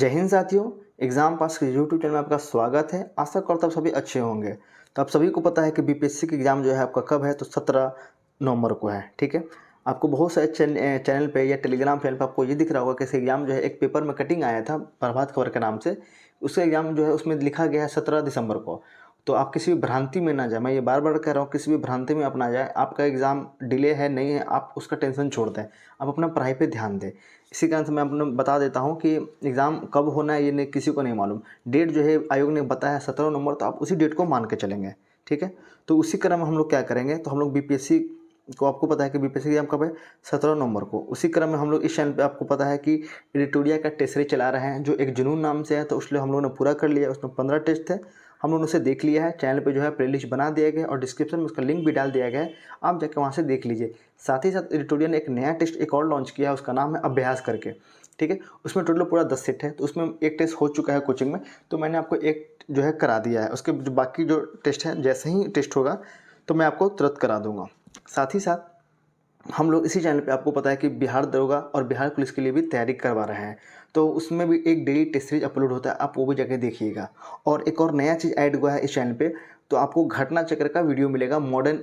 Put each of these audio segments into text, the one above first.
जय हिंद साथियों, exam pass के यूट्यूब चैनल में आपका स्वागत है। आशा करता हूँ आप सभी अच्छे होंगे। तो आप सभी को पता है कि बीपीएससी की एग्ज़ाम जो है आपका कब है, तो 17 नवंबर को है। ठीक है, आपको बहुत सारे चैनल पे या टेलीग्राम चैनल पे आपको ये दिख रहा होगा कि एग्ज़ाम जो है एक पेपर में कटिंग आया था प्रभात खबर के नाम से। उसका एग्ज़ाम जो है उसमें लिखा गया है 17 दिसंबर को। तो आप किसी भी भ्रांति में ना जाए, मैं ये बार बार कह रहा हूँ, किसी भी भ्रांति में आप ना जाए। आपका एग्ज़ाम डिले है नहीं है, आप उसका टेंशन छोड़ दें, आप अपना पढ़ाई पे ध्यान दें। इसी कारण से मैं अपना बता देता हूँ कि एग्ज़ाम कब होना है ये नहीं, किसी को नहीं मालूम। डेट जो है आयोग ने बताया है 17 नवंबर, तो आप उसी डेट को मान के चलेंगे। ठीक है, तो उसी क्रम में हम लोग क्या करेंगे, तो हम लोग बीपीएससी को, आपको पता है कि बीपीएससी एग्जाम कब है, 17 नवंबर को। उसी क्रम में हम लोग इस चैनल पे, आपको पता है कि एडिटोरिया का टेस्ट सीरीज चला रहे हैं जो एक जुनून नाम से है। तो उसलिए हम लोगों ने पूरा कर लिया। उसमें 15 टेस्ट थे, हम लोगों ने उसे देख लिया है। चैनल पे जो है प्लेलिस्ट बना दिया गया है और डिस्क्रिप्शन में उसका लिंक भी डाल दिया गया है, आप जाकर वहाँ से देख लीजिए। साथ ही साथ एडिटोरिया ने एक नया टेस्ट एक और लॉन्च किया है, उसका नाम है अभ्यास करके। ठीक है, उसमें टोटल पूरा 10 सेट है। तो उसमें एक टेस्ट हो चुका है कोचिंग में, तो मैंने आपको एक जो है करा दिया है। उसके जो बाकी जो टेस्ट हैं, जैसे ही टेस्ट होगा तो मैं आपको तुरंत करा दूंगा। साथ ही साथ हम लोग इसी चैनल पे, आपको पता है कि बिहार दरोगा और बिहार पुलिस के लिए भी तैयारी करवा रहे हैं। तो उसमें भी एक डेली टेस्ट सीरीज अपलोड होता है, आप वो भी जाके देखिएगा। और एक और नया चीज़ ऐड हुआ है इस चैनल पे, तो आपको घटना चक्र का वीडियो मिलेगा मॉडर्न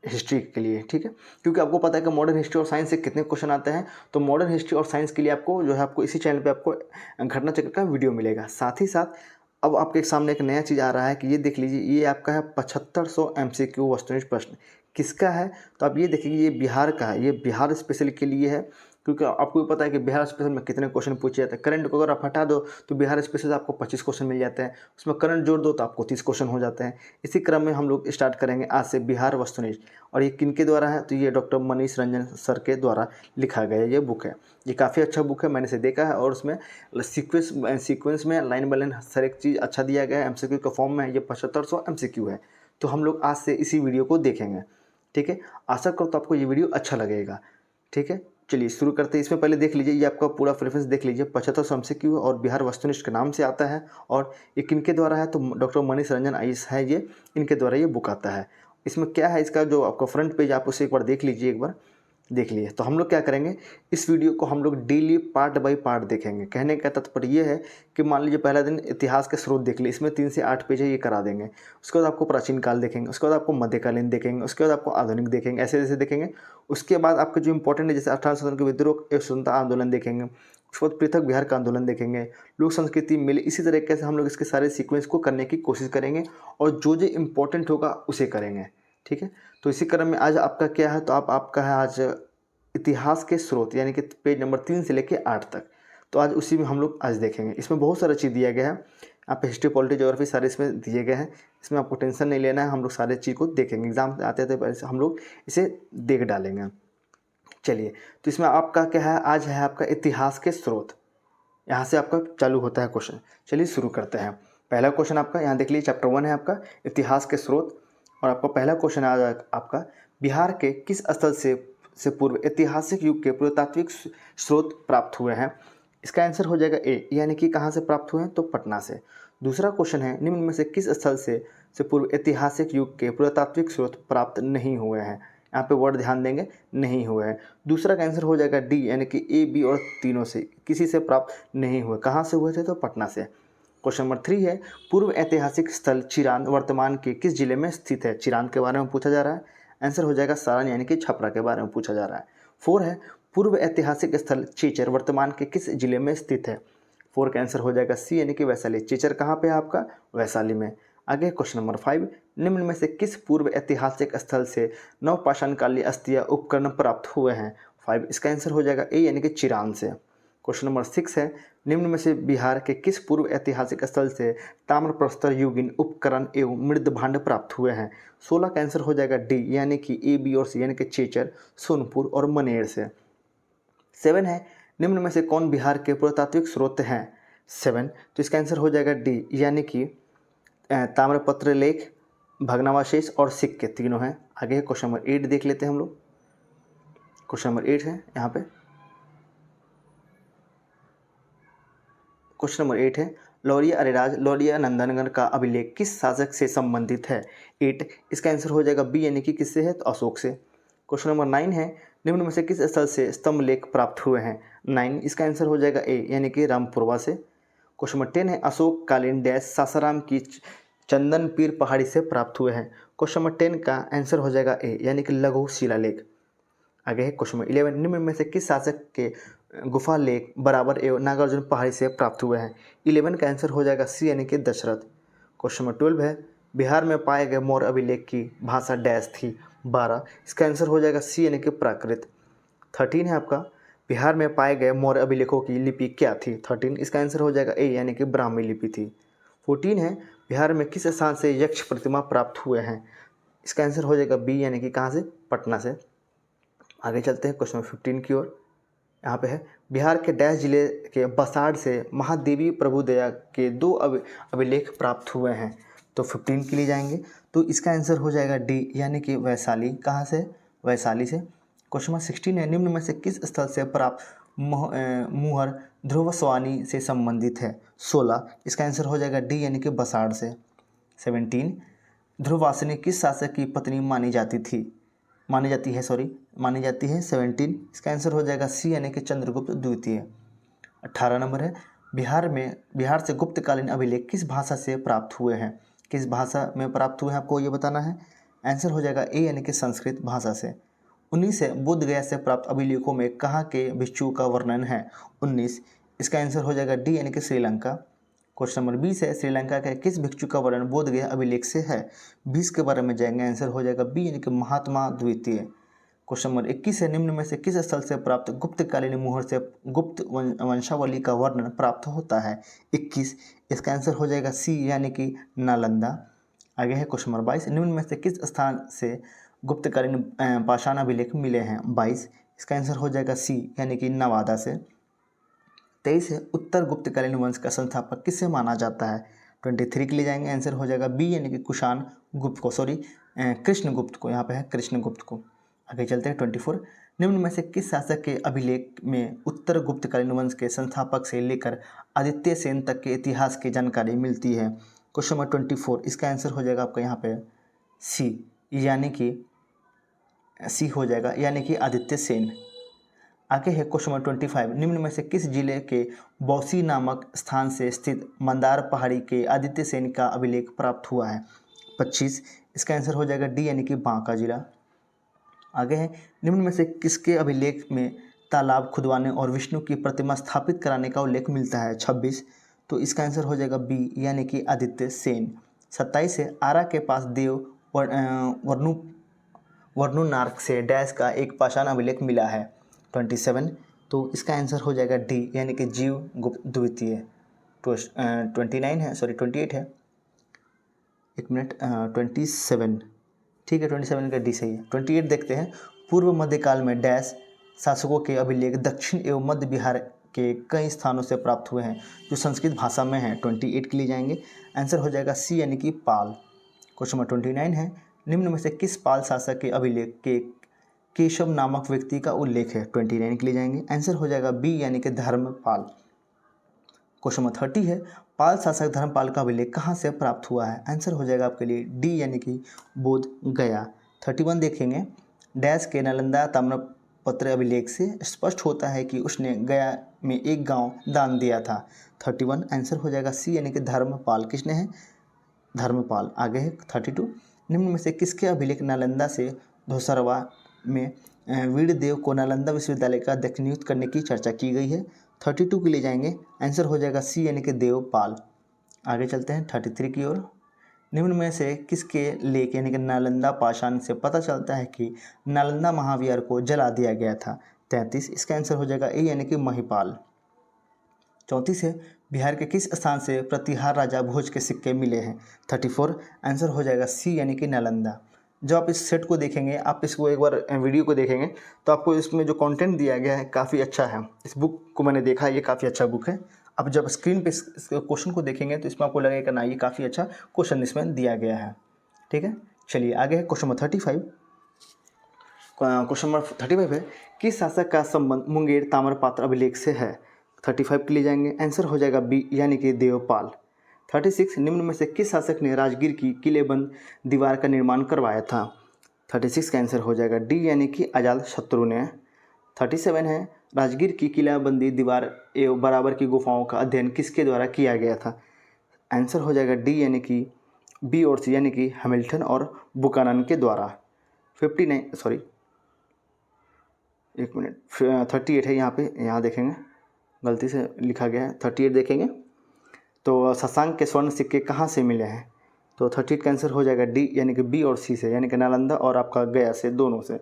हिस्ट्री के लिए। ठीक है, क्योंकि आपको पता है कि मॉडर्न हिस्ट्री और साइंस से कितने क्वेश्चन आते हैं। तो मॉडर्न हिस्ट्री और साइंस के लिए आपको जो है, आपको इसी चैनल पे आपको घटना चक्र का वीडियो मिलेगा। साथ ही साथ अब आपके सामने एक नया चीज़ आ रहा है कि ये देख लीजिए, ये आपका है 7500 MCQ वस्तुनिष्ठ प्रश्न। किसका है, तो आप ये देखिए, ये बिहार का है, ये बिहार स्पेशल के लिए है। क्योंकि आपको भी पता है कि बिहार स्पेशल में कितने क्वेश्चन पूछे जाते हैं। करंट को अगर आप हटा दो तो बिहार स्पेशल से आपको 25 क्वेश्चन मिल जाते हैं, उसमें करंट जोड़ दो तो आपको 30 क्वेश्चन हो जाते हैं। इसी क्रम में हम लोग स्टार्ट करेंगे आज से बिहार वस्तुनिष्ठ। और ये किनके द्वारा है, तो ये डॉक्टर मनीष रंजन सर के द्वारा लिखा गया ये बुक है। ये काफ़ी अच्छा बुक है, मैंने इसे देखा है। और उसमें सीक्वेंस में लाइन बाय लाइन हर एक चीज़ अच्छा दिया गया है। MCQ के फॉर्म में है, ये 7500 MCQ है। तो हम लोग आज से इसी वीडियो को देखेंगे। ठीक है, आशा करो तो आपको ये वीडियो अच्छा लगेगा। ठीक है, चलिए शुरू करते हैं। इसमें पहले देख लीजिए, ये आपका पूरा प्रेफरेंस देख लीजिए। 7500 MCQ और बिहार वस्तुनिष्ठ के नाम से आता है। और ये किनके द्वारा है, तो डॉक्टर मनीष रंजन IAS है, ये इनके द्वारा ये बुक आता है। इसमें क्या है, इसका जो आपका फ्रंट पेज, आप उसे एक बार देख लीजिए, एक बार देख लिए। तो हम लोग क्या करेंगे, इस वीडियो को हम लोग डेली पार्ट बाय पार्ट देखेंगे। कहने का तात्पर्य ये है कि मान लीजिए पहला दिन इतिहास के स्रोत देख लिए, इसमें 3 से 8 पेज है, ये करा देंगे। उसके बाद आपको प्राचीन काल देखेंगे, उसके बाद आपको मध्यकालीन देखेंगे, उसके बाद आपको आधुनिक देखेंगे, ऐसे जैसे देखेंगे। उसके बाद आपके जो इंपॉर्टेंट है, जैसे 18 सदन के विद्रोह एवं स्वतंत्रता आंदोलन देखेंगे। उसके बाद पृथक बिहार का आंदोलन देखेंगे, लोक संस्कृति मिले। इसी तरीके से हम लोग इसके सारे सीक्वेंस को करने की कोशिश करेंगे और जो जो इम्पोर्टेंट होगा उसे करेंगे। ठीक है, तो इसी क्रम में आज आपका क्या है, तो आपका है आज इतिहास के स्रोत, यानी कि पेज नंबर 3 से लेकर 8 तक। तो आज उसी में हम लोग आज देखेंगे। इसमें बहुत सारा चीज़ दिया गया है, आप हिस्ट्री पॉलिटी ज्योग्राफी सारे इसमें दिए गए हैं। इसमें आपको टेंशन नहीं लेना है, हम लोग सारे चीज़ को देखेंगे। एग्जाम आते थे पहले से हम लोग इसे देख डालेंगे। चलिए, तो इसमें आपका क्या है, आज है आपका इतिहास के स्रोत। यहाँ से आपका चालू होता है क्वेश्चन। चलिए शुरू करते हैं। पहला क्वेश्चन आपका यहाँ देख लीजिए, चैप्टर 1 है आपका इतिहास के स्रोत। और आपका पहला क्वेश्चन आ आपका, बिहार के किस स्थल से पूर्व ऐतिहासिक युग के पुरातात्विक स्रोत प्राप्त हुए हैं। इसका आंसर हो जाएगा ए, यानी कि कहाँ से प्राप्त हुए हैं, तो पटना से। दूसरा क्वेश्चन है, निम्न में से किस स्थल से पूर्व ऐतिहासिक युग के पुरातात्विक स्रोत प्राप्त नहीं हुए हैं। यहाँ पे वर्ड ध्यान देंगे, नहीं हुए हैं। दूसरा का आंसर हो जाएगा डी, यानी कि ए, बी और तीनों से किसी से प्राप्त नहीं हुए। कहाँ से हुए थे, तो पटना से। क्वेश्चन नंबर 3 है, पूर्व ऐतिहासिक स्थल चिरांद वर्तमान के किस जिले में स्थित है। चिरांद के बारे में पूछा जा रहा है, आंसर हो जाएगा सारण, यानी कि छपरा के बारे में पूछा जा रहा है। 4 है, पूर्व ऐतिहासिक स्थल चेचर वर्तमान के किस जिले में स्थित है। 4 का आंसर हो जाएगा सी, यानी कि वैशाली। चेचर कहाँ पे है आपका, वैशाली में। आगे क्वेश्चन नंबर 5, निम्न में से किस पूर्व ऐतिहासिक स्थल से नवपाषाण कालीन अस्थियां उपकरण प्राप्त हुए हैं। 5, इसका आंसर हो जाएगा ए, यानी कि चिरांद से। क्वेश्चन नंबर 6 है, निम्न में से बिहार के किस पूर्व ऐतिहासिक स्थल से ताम्रप्रस्तर युगीन उपकरण एवं मृद भांड प्राप्त हुए हैं। 16 का आंसर हो जाएगा डी, यानी कि ए, बी और सी, यानी कि चेचर, सोनपुर और मनेर से। 7 है, निम्न में से कौन बिहार के पुरातात्विक स्रोत हैं। 7, तो इसका आंसर हो जाएगा डी, यानी कि ताम्रपत्र लेख, भग्नावशेष और सिक्के तीनों हैं। आगे क्वेश्चन नंबर 8 देख लेते हैं हम लोग। क्वेश्चन नंबर 8 है यहाँ पे, क्वेश्चन नंबर 8 है, लौरिया अरेराज लौरिया नंदनगन का अभिलेख किस शासक से संबंधित है। 8, इसका आंसर हो जाएगा बी, यानी कि किससे है, तो अशोक से। क्वेश्चन नंबर 9 है, निम्न में से किस स्थल से स्तंभ लेख प्राप्त हुए हैं। 9, इसका आंसर हो जाएगा ए, यानी कि रामपुरवा से। क्वेश्चन नंबर 10 है अशोक कालीन डैश सासाराम की चंदन पीर पहाड़ी से प्राप्त हुए हैं। क्वेश्चन नंबर 10 का आंसर हो जाएगा ए यानी कि लघु शिलालेख। आगे है क्वेश्चन नंबर 11 निम्न में से किस शासक के गुफा लेख बराबर एवं नागार्जुन पहाड़ी से प्राप्त हुए हैं। 11 का आंसर हो जाएगा सी यानी कि दशरथ। क्वेश्चन नंबर 12 है बिहार में पाए गए मौर्य अभिलेख की भाषा डैश थी 12। इसका आंसर हो जाएगा सी यानी कि प्राकृत। 13 है आपका बिहार में पाए गए मौर्य अभिलेखों की लिपि क्या थी 13। इसका आंसर हो जाएगा ए यानी कि ब्राह्मी लिपि थी। 14 है बिहार में किस स्थान से यक्ष प्रतिमा प्राप्त हुए हैं। इसका आंसर हो जाएगा बी यानी कि कहाँ से, पटना से। आगे चलते हैं क्वेश्चन 15 की ओर। यहाँ पे है बिहार के डैश जिले के बसाड़ से महादेवी प्रभुदया के 2 अभिलेख प्राप्त हुए हैं। तो 15 के लिए जाएंगे तो इसका आंसर हो जाएगा डी यानी कि वैशाली। कहाँ से, वैशाली से। क्वेश्चन नंबर 16 है निम्न में से किस स्थल से प्राप्त मुहर ध्रुवस्वानी से संबंधित है 16। इसका आंसर हो जाएगा डी यानी कि बसाड़ से। 17 ध्रुववासिनी किस शासक की पत्नी मानी जाती है 17। इसका आंसर हो जाएगा सी यानी कि चंद्रगुप्त द्वितीय। 18 नंबर है बिहार से गुप्तकालीन अभिलेख किस भाषा से प्राप्त हुए हैं। किस भाषा में प्राप्त हुए हैं आपको ये बताना है। आंसर हो जाएगा ए यानी कि संस्कृत भाषा से। 19 है बोध गया से प्राप्त अभिलेखों में कहाँ के भिक्षु का वर्णन है 19। इसका आंसर हो जाएगा डी यानी कि श्रीलंका। क्वेश्चन नंबर 20 है श्रीलंका के किस भिक्षु का वर्णन बोध गया अभिलेख से है 20 के बारे में जाएंगे। आंसर हो जाएगा बी यानी कि महात्मा द्वितीय। क्वेश्चन नंबर 21 है निम्न में से किस स्थल से प्राप्त गुप्तकालीन मुहर से गुप्त वंशावली का वर्णन प्राप्त होता है 21। इसका आंसर हो जाएगा सी यानी कि नालंदा। आगे है क्वेश्चन नंबर 22 निम्न में से किस स्थान से गुप्तकालीन पाषाण अभिलेख मिले हैं 22। इसका आंसर हो जाएगा सी यानी कि नवादा से। 23 है उत्तर गुप्तकालीन वंश का संस्थापक किसे माना जाता है 23 के लिए जाएंगे। आंसर हो जाएगा बी यानी कि कुषाण गुप्त को, कृष्णगुप्त को। यहाँ पे है कृष्णगुप्त को। आगे चलते हैं 24 निम्न में से किस शासक के अभिलेख में उत्तर गुप्तकालीन वंश के संस्थापक से लेकर आदित्य सेन तक के इतिहास की जानकारी मिलती है। क्वेश्चन नंबर 24 इसका आंसर हो जाएगा आपका यहाँ पे सी यानी कि सी हो जाएगा यानी कि आदित्य सेन। आगे है क्वेश्चन नंबर 25 निम्न में से किस जिले के बौसी नामक स्थान से स्थित मंदार पहाड़ी के आदित्य सेन का अभिलेख प्राप्त हुआ है 25। इसका आंसर हो जाएगा डी यानी कि बांका जिला। आगे है निम्न में से किसके अभिलेख में तालाब खुदवाने और विष्णु की प्रतिमा स्थापित कराने का उल्लेख मिलता है 26। तो इसका आंसर हो जाएगा बी यानी कि आदित्य सेन। 27 है आरा के पास देव वर्णुनार्क से डैश का एक पाषाण अभिलेख मिला है 27। तो इसका आंसर हो जाएगा डी यानी कि जीव गुप्त द्वितीय। 28 है, एक मिनट, 27 ठीक है, 27 का डी सही है। 28 देखते हैं पूर्व मध्यकाल में डैश शासकों के अभिलेख दक्षिण एवं मध्य बिहार के कई स्थानों से प्राप्त हुए हैं जो संस्कृत भाषा में हैं। 28 के लिए जाएंगे। आंसर हो जाएगा सी यानी कि पाल। क्वेश्चन नंबर 29 है निम्न में से किस पाल शासक के अभिलेख के केशव नामक व्यक्ति का उल्लेख है 29 के लिए जाएंगे। आंसर हो जाएगा बी यानी कि धर्मपाल। क्वेश्चन नंबर 30 है पाल शासक धर्मपाल का अभिलेख कहाँ से प्राप्त हुआ है। आंसर हो जाएगा आपके लिए डी यानी कि बोध गया। 31 देखेंगे डैश के नालंदा ताम्रपत्र अभिलेख से स्पष्ट होता है कि उसने गया में एक गांव दान दिया था। 31 आंसर हो जाएगा सी यानी कि धर्मपाल। किसने है, धर्मपाल। आगे है 32 निम्न में से किसके अभिलेख नालंदा से धोसरवा में वीरदेव को नालंदा विश्वविद्यालय का अध्यक्ष नियुक्त करने की चर्चा की गई है। 32 के लिए जाएंगे। आंसर हो जाएगा सी यानी कि देवपाल। आगे चलते हैं 33 की ओर। निम्न में से किसके लेख यानी कि नालंदा पाषाण से पता चलता है कि नालंदा महाविहार को जला दिया गया था। 33 इसका आंसर हो जाएगा ए यानी कि महिपाल। 34 है बिहार के किस स्थान से प्रतिहार राजा भोज के सिक्के मिले हैं। 34 आंसर हो जाएगा सी यानी कि नालंदा। जब आप इस सेट को देखेंगे, आप इसको एक बार वीडियो को देखेंगे तो आपको इसमें जो कंटेंट दिया गया है काफ़ी अच्छा है। इस बुक को मैंने देखा, ये काफ़ी अच्छा बुक है। अब जब स्क्रीन पे इस क्वेश्चन को देखेंगे तो इसमें आपको लगेगा ना ये काफ़ी अच्छा क्वेश्चन इसमें दिया गया है। ठीक है, चलिए आगे है क्वेश्चन नंबर 35। क्वेश्चन नंबर 35 है किस शासक का संबंध मुंगेर ताम्रपात्र अभिलेख से है। 35 के लिए जाएंगे। आंसर हो जाएगा बी यानी कि देवपाल। 36 निम्न में से किस शासक ने राजगीर की किलेबंद दीवार का निर्माण करवाया था। 36 का आंसर हो जाएगा डी यानी कि अजात शत्रु ने। 37 है राजगीर की किलाबंदी दीवार एवं बराबर की गुफाओं का अध्ययन किसके द्वारा किया गया था। आंसर हो जाएगा डी यानी कि बी और सी यानी कि हैमिल्टन और बुकानन के द्वारा। 59 सॉरी एक मिनट 38 है यहाँ पे, यहाँ देखेंगे गलती से लिखा गया है 38 देखेंगे तो शशांक के स्वर्ण सिक्के कहाँ से मिले हैं। तो 38 का आंसर हो जाएगा डी यानी कि बी और सी से यानी कि नालंदा और आपका गया से, दोनों से।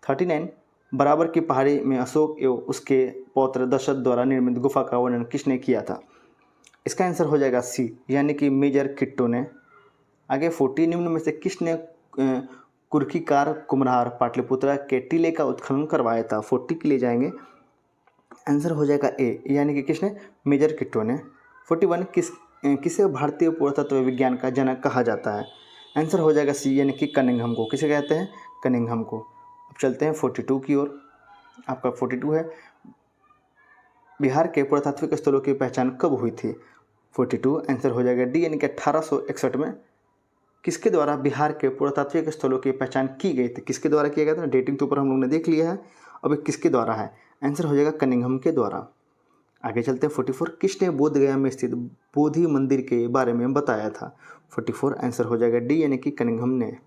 39 बराबर की पहाड़ी में अशोक एवं उसके पौत्र दशरथ द्वारा निर्मित गुफा का वर्णन किसने किया था। इसका आंसर हो जाएगा सी यानी कि मेजर किट्टो ने। आगे 40 निम्न में से किसने कुर्कीकार कुम्हार पाटलिपुत्रा के टीले का उत्खनन करवाया था। 40 के लिए जाएंगे, आंसर हो जाएगा ए यानी कि किसने, मेजर किट्टो ने। 41 किसे भारतीय पुरातत्व विज्ञान का जनक कहा जाता है। आंसर हो जाएगा सी यानी कि कनिंघम को। किसे कहते हैं, कनिंघम को। अब चलते हैं 42 की ओर। आपका 42 है बिहार के पुरातात्विक स्थलों की पहचान कब हुई थी। 42 आंसर हो जाएगा डी यानी कि 1861 में किसके द्वारा बिहार के पुरातात्विक स्थलों की पहचान की गई थी। किसके द्वारा किया गया था, डेटिंग के ऊपर हम लोग ने देख लिया है, अब किसके द्वारा है, आंसर हो जाएगा कनिंघम के द्वारा। आगे चलते हैं 44 किसने बोध गया में स्थित बोधि मंदिर के बारे में बताया था। 44 आंसर हो जाएगा डी यानी कि कनिंघम ने।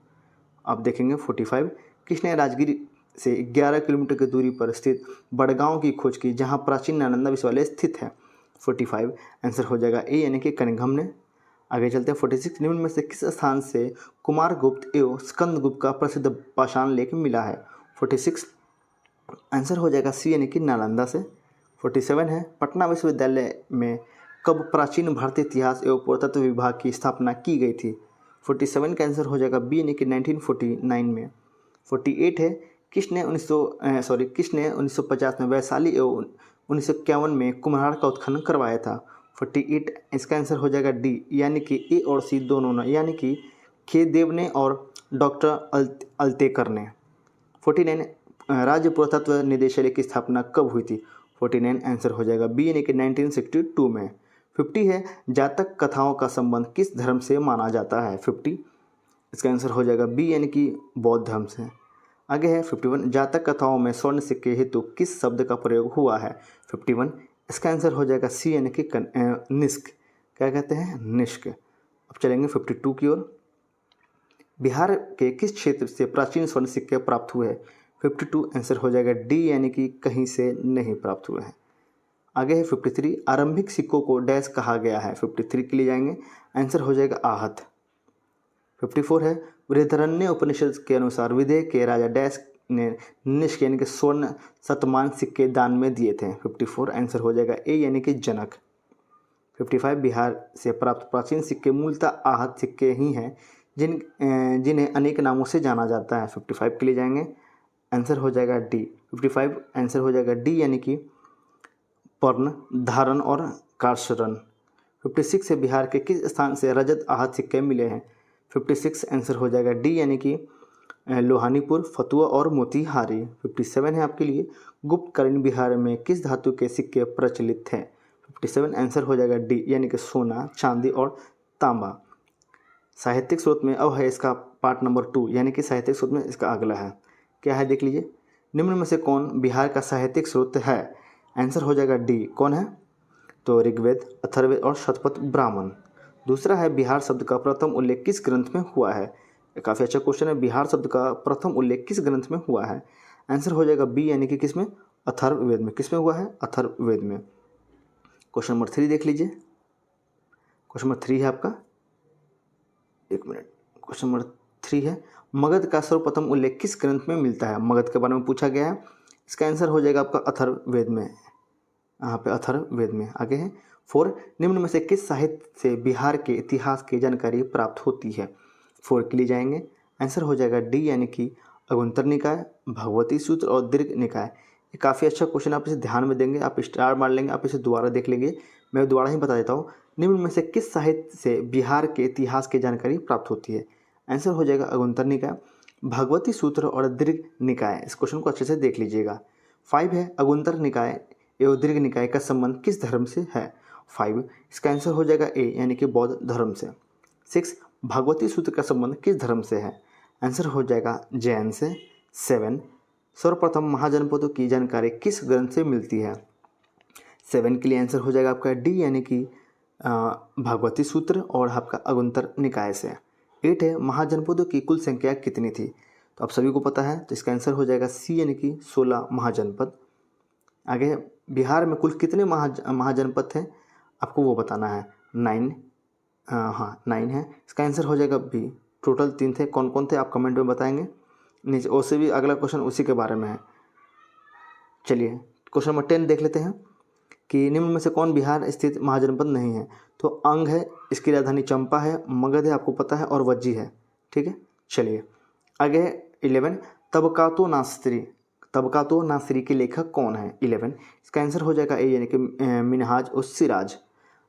आप देखेंगे 45 किसने राजगीर से 11 किलोमीटर की दूरी पर स्थित बड़गांव की खोज की जहां प्राचीन नालंदा विश्वविद्यालय स्थित है। 45 आंसर हो जाएगा ए यानी कि कनिंघम ने। आगे चलते हैं 46 निम्न में से किस स्थान से कुमारगुप्त एवं स्कंदगुप्त का प्रसिद्ध पाषाण लेख मिला है। 46 आंसर हो जाएगा सी यानी कि नालंदा से। 47 है पटना विश्वविद्यालय में कब प्राचीन भारतीय इतिहास एवं पुरातत्व विभाग की स्थापना की गई थी। 47 का आंसर हो जाएगा बी यानी कि 1949 में। 48 है किसने 1950 में वैशाली एवं 1951 में कुम्हार का उत्खनन करवाया था। 48 इसका आंसर हो जाएगा डी यानी कि ए और सी दोनों ने, यानी कि खेदेव ने और डॉक्टर अल्तेकर ने। 49 राज्य पुरातत्व निदेशालय की स्थापना कब हुई थी। 49 आंसर हो जाएगा बी यानी कि 1962 में। 50 है जातक कथाओं का संबंध किस धर्म से माना जाता है। 50 इसका आंसर हो जाएगा बी यानी कि बौद्ध धर्म से। आगे है 51 जातक कथाओं में स्वर्ण सिक्के हेतु किस शब्द का प्रयोग हुआ है। 51 इसका आंसर हो जाएगा सी यानी कि निष्क, क्या कहते हैं, निष्क। अब चलेंगे 52 की ओर। बिहार के किस क्षेत्र से प्राचीन स्वर्ण सिक्के प्राप्त हुए हैं। 52 आंसर हो जाएगा डी यानी कि कहीं से नहीं प्राप्त हुए हैं। आगे है 53 आरंभिक सिक्कों को डैश कहा गया है। 53 के लिए जाएंगे, आंसर हो जाएगा आहत। 54 है बृहदारण्य उपनिषद के अनुसार विदेह के राजा डैश ने निष्क यानी कि स्वर्ण शतमान सिक्के दान में दिए थे। 54 आंसर हो जाएगा ए यानी कि जनक। 55 बिहार से प्राप्त प्राचीन सिक्के मूलतः आहत सिक्के ही हैं जिन्हें अनेक नामों से जाना जाता है। 55 के लिए जाएंगे, आंसर हो जाएगा डी। 55 आंसर हो जाएगा डी यानी कि पर्ण, धारण और कारशरण। 56 से बिहार के किस स्थान से रजत आहत सिक्के मिले हैं। 56 आंसर हो जाएगा डी यानी कि लोहानीपुर, फतुआ और मोतीहारी। 57 है आपके लिए गुप्तकालीन बिहार में किस धातु के सिक्के प्रचलित थे। 57 आंसर हो जाएगा डी यानी कि सोना, चांदी और तांबा। साहित्यिक स्रोत में अब है इसका पार्ट नंबर 2 यानी कि साहित्यिक स्रोत में इसका अगला है, क्या है देख लीजिए। निम्न में से कौन बिहार का साहित्यिक स्रोत है। आंसर हो जाएगा डी, कौन है, तो ऋग्वेद, अथर्ववेद और शतपथ ब्राह्मण। दूसरा है बिहार शब्द का प्रथम उल्लेख किस ग्रंथ में हुआ है। काफ़ी अच्छा क्वेश्चन है, बिहार शब्द का प्रथम उल्लेख किस ग्रंथ में हुआ है। आंसर हो जाएगा बी यानी कि किस में, अथर्ववेद में। किस में हुआ है, अथर्ववेद में। क्वेश्चन नंबर 3 देख लीजिए। क्वेश्चन नंबर 3 है आपका, एक मिनट, क्वेश्चन नंबर 3 है मगध का सर्वप्रथम उल्लेख किस ग्रंथ में मिलता है। मगध के बारे में पूछा गया है, इसका आंसर हो जाएगा आपका अथर्ववेद में, यहाँ पे अथर्ववेद में। आगे है 4 निम्न में से किस साहित्य से बिहार के इतिहास की जानकारी प्राप्त होती है। 4 के लिए जाएंगे, आंसर हो जाएगा डी यानी कि अगुंतर निकाय, भगवती सूत्र और दीर्घ निकाय। ये काफ़ी अच्छा क्वेश्चन, आप इसे ध्यान में देंगे, आप स्टार मार लेंगे, आप इसे दोबारा देख लेंगे, मैं दोबारा ही बता देता हूँ। निम्न में से किस साहित्य से बिहार के इतिहास की जानकारी प्राप्त होती है। आंसर हो जाएगा अगुंतर निकाय, भगवती सूत्र और दीर्घ निकाय। इस क्वेश्चन को अच्छे से देख लीजिएगा। 5 है अगुंतर निकाय एवं दीर्घ निकाय का संबंध किस धर्म से है। 5 इसका आंसर हो जाएगा ए यानी कि बौद्ध धर्म से। 6 भगवती सूत्र का संबंध किस धर्म से है। आंसर हो जाएगा जैन से। 7 सर्वप्रथम महाजनपदों की जानकारी किस ग्रंथ से मिलती है? 7 के लिए आंसर हो जाएगा आपका डी यानी कि भागवती सूत्र और आपका अगुंतर निकाय से। 8 है महाजनपदों की कुल संख्या कितनी थी? तो आप सभी को पता है, तो इसका आंसर हो जाएगा सी यानी कि 16 महाजनपद। आगे बिहार में कुल कितने महाजनपद थे आपको वो बताना है। 9 है। इसका आंसर हो जाएगा बी, टोटल 3 थे। कौन कौन थे आप कमेंट में बताएंगे नीचे। उससे भी अगला क्वेश्चन उसी के बारे में है। चलिए क्वेश्चन नंबर 10 देख लेते हैं कि निम्न में से कौन बिहार स्थित महाजनपद नहीं है? तो अंग है, इसकी राजधानी चंपा है, मगध है आपको पता है, और वज्जी है। ठीक है, चलिए आगे 11 तबकातो नासरी के लेखक कौन है? 11 इसका आंसर हो जाएगा ए यानी कि मिनहाज उस सिराज।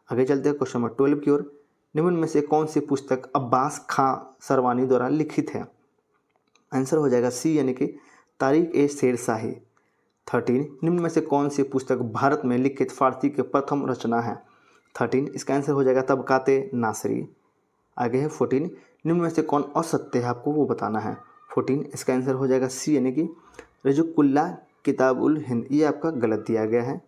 आगे चलते हैं क्वेश्चन नंबर 12 की ओर। निम्न में से कौन सी पुस्तक अब्बास खां सरवानी द्वारा लिखित है? आंसर हो जाएगा सी यानी कि तारीख ए शेरशाही। 13 निम्न में से कौन सी पुस्तक भारत में लिखित फारसी के प्रथम रचना है? 13 इसका आंसर हो जाएगा तबकाते नासरी। आगे है 14 निम्न में से कौन असत्य है आपको वो बताना है। 14 इसका आंसर हो जाएगा सी यानी कि रजुकुल्ला किताबुल हिंद, ये आपका गलत दिया गया है।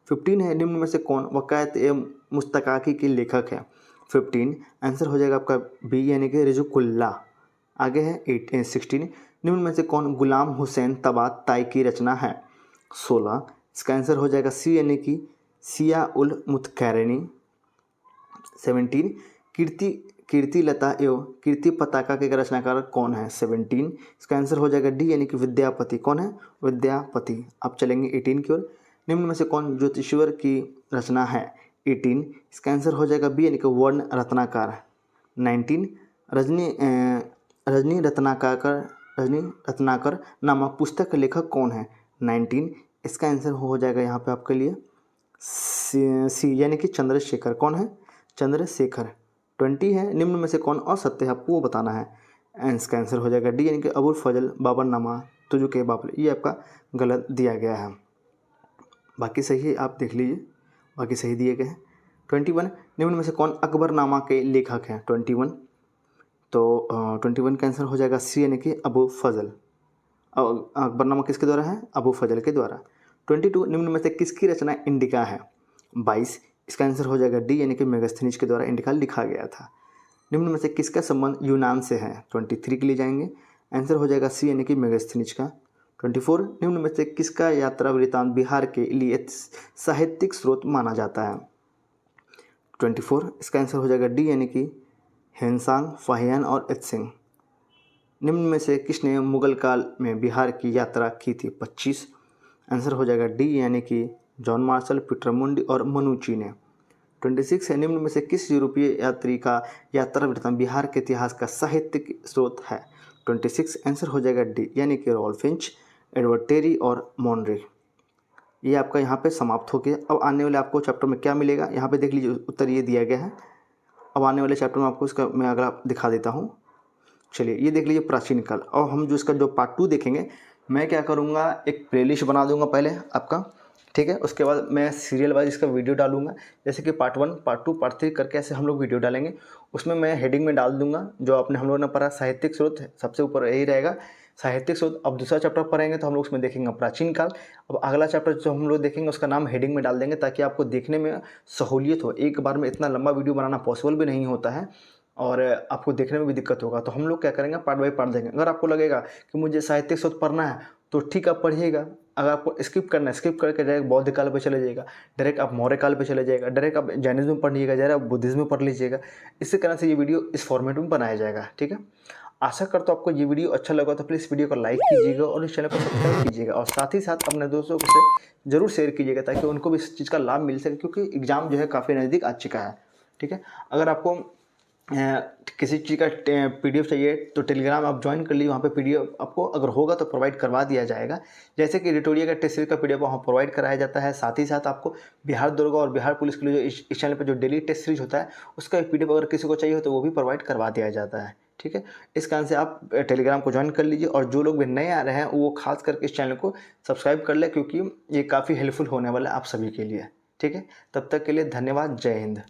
15 है निम्न में से कौन वकायत ए मुस्तकाकी के लेखक है? 15 आंसर हो जाएगा आपका बी यानी कि रजुकुल्ला। आगे है 16 निम्न में से कौन गुलाम हुसैन तबाताई की रचना है? 16 इसका आंसर हो जाएगा सी यानी कि सिया उल मुतकैरनी। 17 कीर्ति लता एवं कीर्ति पताका के रचनाकार कौन है? 17 इसका आंसर हो जाएगा डी यानी कि विद्यापति। कौन है? विद्यापति। अब चलेंगे 18 की ओर। निम्न में से कौन ज्योतिषवर की रचना है? 18 इसका आंसर हो जाएगा बी यानी कि वर्ण रत्नाकर। 19 रजनी रत्नाकर नामक पुस्तक के लेखक कौन है? 19 इसका आंसर हो जाएगा यहाँ पे आपके लिए सी यानी कि चंद्रशेखर। कौन है? चंद्रशेखर। 20 है निम्न में से कौन असत्य है आपको वो बताना है। इसका आंसर हो जाएगा डी यानी कि अबुल फजल बाबरनामा तुजुके बाबल, ये आपका गलत दिया गया है। बाकी सही है, आप देख लीजिए, बाकी सही दिए गए हैं। 21 निम्न में से कौन अकबरनामा के लेखक हैं? 21 तो 21 का आंसर हो जाएगा सी यानी कि अबू फजल। अकबरनामा किसके द्वारा है? अबू फजल के द्वारा। 22 निम्न में से किसकी रचना इंडिका है? 22 इसका आंसर हो जाएगा डी यानी कि मेगास्थनीज के द्वारा इंडिका लिखा गया था। निम्न में से किसका संबंध यूनान से है? 23 के लिए जाएंगे, आंसर हो जाएगा सी यानी कि मेगास्थनीज का। 24 निम्न में से किसका यात्रा वृत्तांत बिहार के लिए साहित्यिक स्रोत माना जाता है? 24 इसका आंसर हो जाएगा डी यानी कि हेनसांग, फाहियान और एत्सिंग। निम्न में से किसने मुगल काल में बिहार की यात्रा की थी? 25 आंसर हो जाएगा डी यानी कि जॉन मार्शल, पीटर मुंडी और मनुची ने। 26 है निम्न में से किस यूरोपीय यात्री का यात्रा वृत्तांत बिहार के इतिहास का साहित्यिक स्रोत है? 26 आंसर हो जाएगा डी यानी कि रॉल्फ फिंच, एडवर्ड टेरी और मॉनरे। ये आपका यहाँ पे समाप्त हो गया। अब आने वाले आपको चैप्टर में क्या मिलेगा यहाँ पे देख लीजिए, उत्तर ये दिया गया है। अब आने वाले चैप्टर में आपको इसका मैं अगला दिखा देता हूँ। चलिए ये देख लीजिए प्राचीन काल। और हम जो इसका जो पार्ट 2 देखेंगे, मैं क्या करूँगा एक प्लेलिस्ट बना दूंगा पहले आपका, ठीक है। उसके बाद मैं सीरियल वाइज इसका वीडियो डालूंगा, जैसे कि पार्ट 1, पार्ट 2, पार्ट 3 करके ऐसे हम लोग वीडियो डालेंगे। उसमें मैं हेडिंग में डाल दूंगा जो आपने हम लोगों ने पढ़ा साहित्यिक स्रोत, सबसे ऊपर यही रहेगा साहित्यिक स्रोत। अब दूसरा चैप्टर पढ़ेंगे तो हम लोग उसमें देखेंगे प्राचीन काल। अब अगला चैप्टर जो हम लोग देखेंगे उसका नाम हेडिंग में डाल देंगे ताकि आपको देखने में सहूलियत हो। एक बार में इतना लंबा वीडियो बनाना पॉसिबल भी नहीं होता है और आपको देखने में भी दिक्कत होगा, तो हम लोग क्या करेंगे पार्ट बाई पार्ट देखेंगे। अगर आपको लगेगा कि मुझे साहित्यिक स्रोत पढ़ना है तो ठीक आप पढ़िएगा। अगर आपको स्किप करना है, स्किप करके डायरेक्ट बौद्ध काल पे चले जाइएगा, डायरेक्ट आप मौर्य काल पे चले जाइएगा, डायरेक्ट आप जैनिज्म में पढ़ लीजिएगा, डायरेक्ट आप बुद्धिज्म में पढ़ लीजिएगा। इसी तरह से ये वीडियो इस फॉर्मेट में बनाया जाएगा, ठीक है। आशा करता हूँ आपको ये वीडियो अच्छा लगा, तो प्लीज़ वीडियो को लाइक कीजिएगा और इस चैनल को सब्सक्राइब कीजिएगा और साथ ही साथ अपने दोस्तों से ज़रूर शेयर कीजिएगा ताकि उनको भी इस चीज़ का लाभ मिल सके, क्योंकि एग्ज़ाम जो है काफ़ी नज़दीक आ चुका है, ठीक है। अगर आपको किसी चीज़ का PDF चाहिए तो टेलीग्राम आप ज्वाइन कर लीजिए, वहाँ पे PDF आपको अगर होगा तो प्रोवाइड करवा दिया जाएगा। जैसे कि एडिटोरियल का टेस्ट सीरीज का PDF वहाँ प्रोवाइड कराया जाता है। साथ ही साथ आपको बिहार दरोगा और बिहार पुलिस के लिए जो इस चैनल पे जो डेली टेस्ट सीरीज होता है उसका PDF अगर किसी को चाहिए हो तो वो भी प्रोवाइड करवा दिया जाता है, ठीक है। इस कारण से आप टेलीग्राम को ज्वाइन कर लीजिए और जो लोग भी नए आ रहे हैं वो खास करके इस चैनल को सब्सक्राइब कर ले, क्योंकि ये काफ़ी हेल्पफुल होने वाला है आप सभी के लिए, ठीक है। तब तक के लिए धन्यवाद, जय हिंद।